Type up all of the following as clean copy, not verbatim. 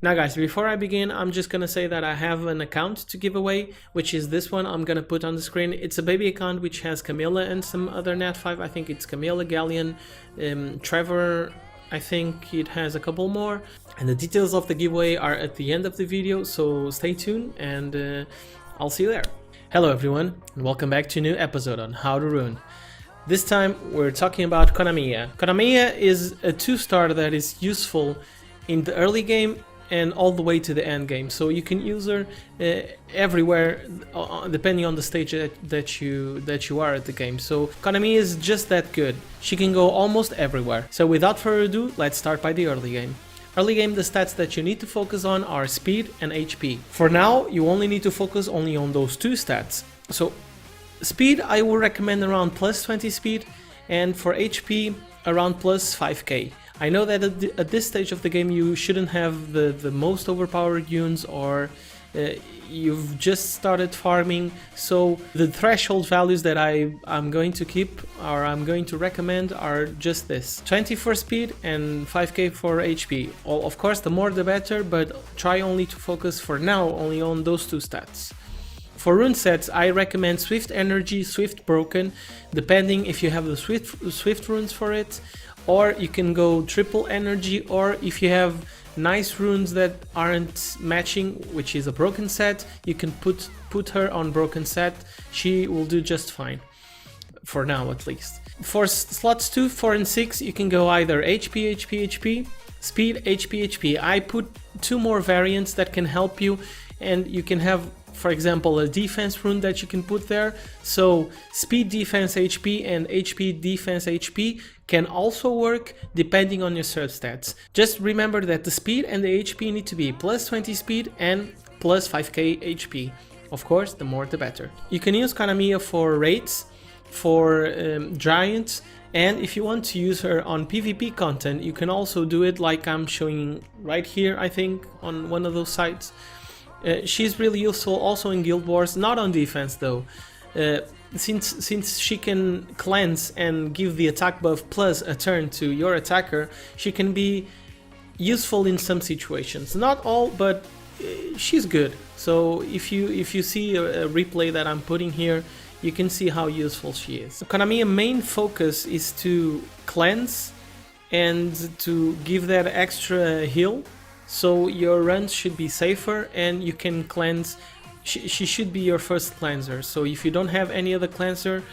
Now guys, before I begin, I'm just gonna say that I have an account to give away, which is this one I'm gonna put on the screen. It's a baby account which has Camilla and some other Nat 5. I think it's Camilla, Galleon, Trevor, I think it has a couple more. And the details of the giveaway are at the end of the video, so stay tuned and I'll see you there. Hello everyone, and welcome back to a new episode on How to Rune. This time we're talking about Konamiya. Konamiya is a 2-star that is useful in the early game and all the way to the end game, so you can use her everywhere depending on the stage that you are at the game. So Konamiya is just that good. She can go almost everywhere. So without further ado, let's start by the early game. Early game, the stats that you need to focus on are speed and HP. For now, you only need to focus only on those two stats. So speed, I would recommend around plus 20 speed, and for HP around plus 5k. I know that at this stage of the game you shouldn't have the most overpowered units, or you've just started farming, so the threshold values that I'm going to keep, or I'm going to recommend, are just this: 20 for speed and 5k for HP. Well, of course the more the better, but try only to focus for now only on those two stats. For rune sets, I recommend Swift Energy, Swift Broken, depending if you have the Swift runes for it, or you can go triple energy, or if you have nice runes that aren't matching, which is a broken set, you can put her on broken set. She will do just fine, for now at least. For slots 2, 4 and 6, you can go either HP, HP, HP, speed, HP, HP. I put 2 more variants that can help you, and you can have, for example, a defense rune that you can put there. So speed defense HP and HP defense HP can also work depending on your serve stats. Just remember that the speed and the HP need to be plus 20 speed and plus 5k HP. Of course, the more the better. You can use Konamiya for raids, for giants, and if you want to use her on PvP content, you can also do it like I'm showing right here, I think, on one of those sites. She's really useful also in Guild Wars, not on defense though. Since she can cleanse and give the attack buff plus a turn to your attacker, she can be useful in some situations. Not all, but she's good. So if you see a replay that I'm putting here, you can see how useful she is. Konamiya's main focus is to cleanse and to give that extra heal, so your runs should be safer and you can cleanse. She should be your first cleanser, so if you don't have any other cleanser,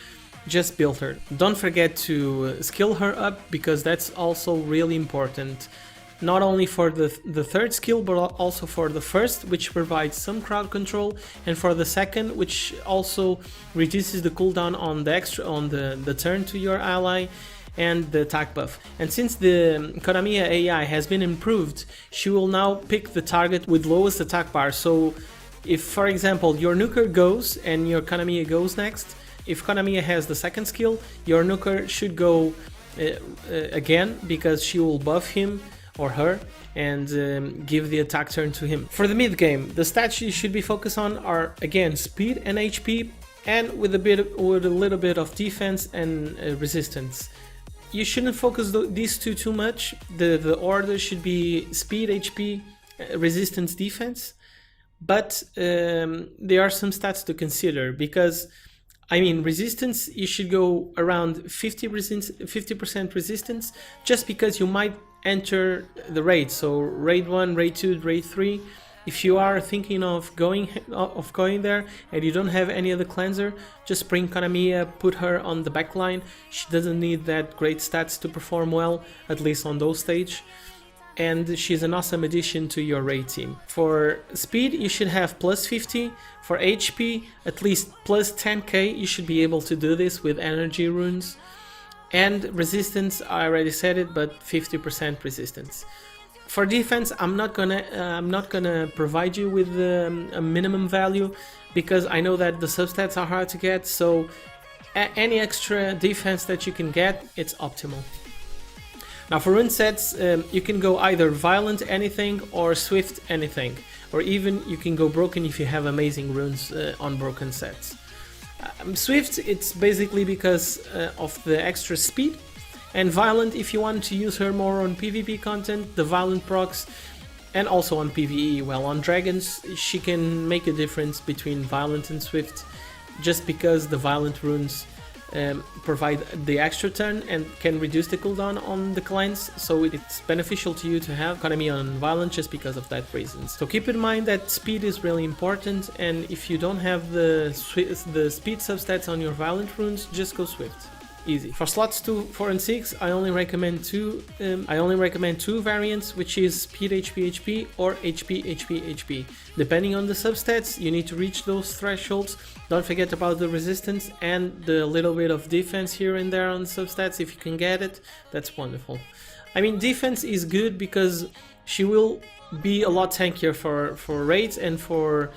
just build her. Don't forget to skill her up, because that's also really important. Not only for the third skill, but also for the first, which provides some crowd control, and for the second, which also reduces the cooldown on the turn to your ally, and the attack buff. And since the Konamiya AI has been improved, she will now pick the target with lowest attack bar. So if, for example, your nuker goes and your Konamiya goes next, if Konamiya has the second skill, your nuker should go again, because she will buff him or her and give the attack turn to him. For the mid game, the stats you should be focused on are again speed and HP, and with a little bit of defense and resistance. You shouldn't focus these two too much. The order should be speed, HP, resistance, defense. But there are some stats to consider, because I mean, resistance, you should go around 50% resistance, just because you might enter the raid. So raid 1, raid 2, raid 3. If you are thinking of going there and you don't have any other cleanser, just bring Konamiya, put her on the backline. She doesn't need that great stats to perform well, at least on those stage. And she's an awesome addition to your raid team. For speed, you should have plus 50. For HP, at least plus 10k. You should be able to do this with energy runes. And resistance, I already said it, but 50% resistance. For defense, I'm not gonna provide you with a minimum value, because I know that the substats are hard to get. So any extra defense that you can get, it's optimal. Now for rune sets, you can go either violent anything or swift anything, or even you can go broken if you have amazing runes on broken sets. Swift, it's basically because of the extra speed, and violent if you want to use her more on PvP content. The violent procs and also on PvE. Well, on dragons she can make a difference between violent and swift, just because the violent runes provide the extra turn and can reduce the cooldown on the clients, so it's beneficial to you to have Konamiya on violent just because of that reason. So keep in mind that speed is really important, and if you don't have the speed substats on your violent runes, just go swift. Easy. For slots 2, 4 and 6, I only recommend two variants, which is speed HP HP or HP HP HP. Depending on the substats, you need to reach those thresholds. Don't forget about the resistance and the little bit of defense here and there on the substats. If you can get it, that's wonderful. I mean, defense is good because she will be a lot tankier for raids and for,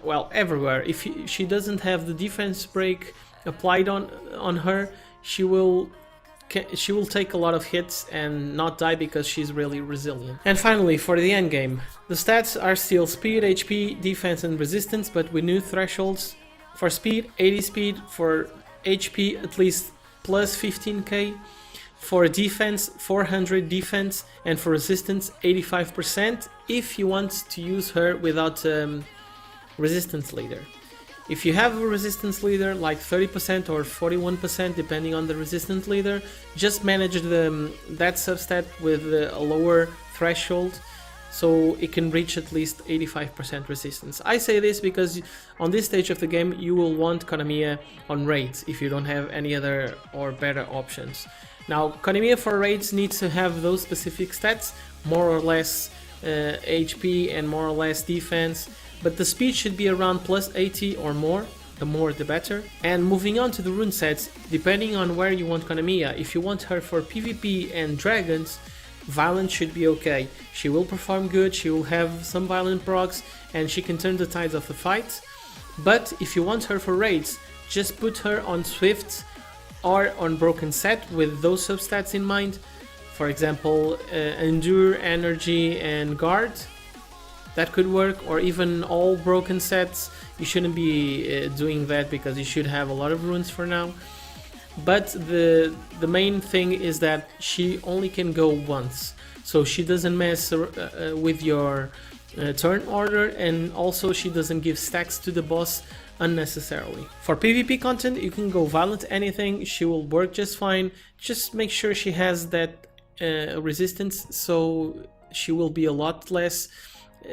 well, everywhere. If she doesn't have the defense break applied on her, she will take a lot of hits and not die because she's really resilient. And finally, for the end game, the stats are still speed, HP, defense and resistance, but with new thresholds. For speed, 80 speed, for HP at least plus 15k, for defense 400 defense, and for resistance 85% if you want to use her without resistance leader. If you have a resistance leader like 30% or 41% depending on the resistance leader, just manage that substat with a lower threshold so it can reach at least 85% resistance. I say this because on this stage of the game you will want Konamiya on raids if you don't have any other or better options. Now, Konamiya for raids needs to have those specific stats, more or less HP and more or less defense, but the speed should be around plus 80 or more, the more the better. And moving on to the rune sets, depending on where you want Konamiya, if you want her for PvP and dragons, violent should be okay. She will perform good, she will have some violent procs, and she can turn the tides of the fight. But if you want her for raids, just put her on swift or on broken set with those substats in mind. For example, endure, energy and guard. That could work, or even all broken sets. You shouldn't be doing that because you should have a lot of runes for now. But the main thing is that she only can go once, so she doesn't mess with your turn order, and also she doesn't give stacks to the boss unnecessarily. For PvP content, you can go violent anything, she will work just fine. Just make sure she has that resistance, so she will be a lot less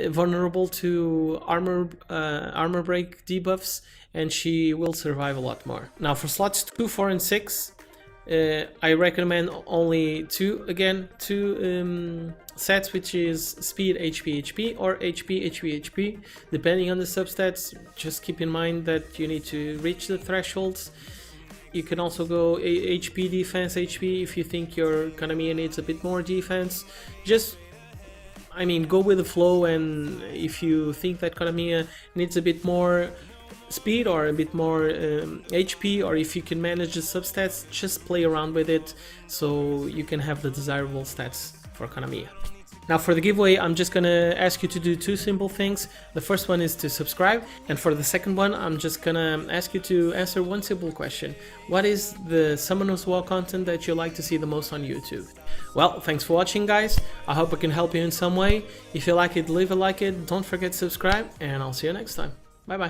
vulnerable to armor break debuffs, and she will survive a lot more. Now for slots 2, 4 and 6, I recommend only two sets, which is speed HP HP or HP HP HP, depending on the substats. Just keep in mind that you need to reach the thresholds. You can also go HP defense HP if you think your Konamiya needs a bit more defense. Just, I mean, go with the flow, and if you think that Konamiya needs a bit more speed or a bit more HP, or if you can manage the substats, just play around with it so you can have the desirable stats for Konamiya. Now for the giveaway, I'm just gonna ask you to do two simple things. The first one is to subscribe, and for the second one, I'm just gonna ask you to answer one simple question. What is the Summoner's War content that you like to see the most on YouTube? Well, thanks for watching, guys. I hope I can help you in some way. If you like it, leave a like, don't forget to subscribe, and I'll see you next time. Bye bye.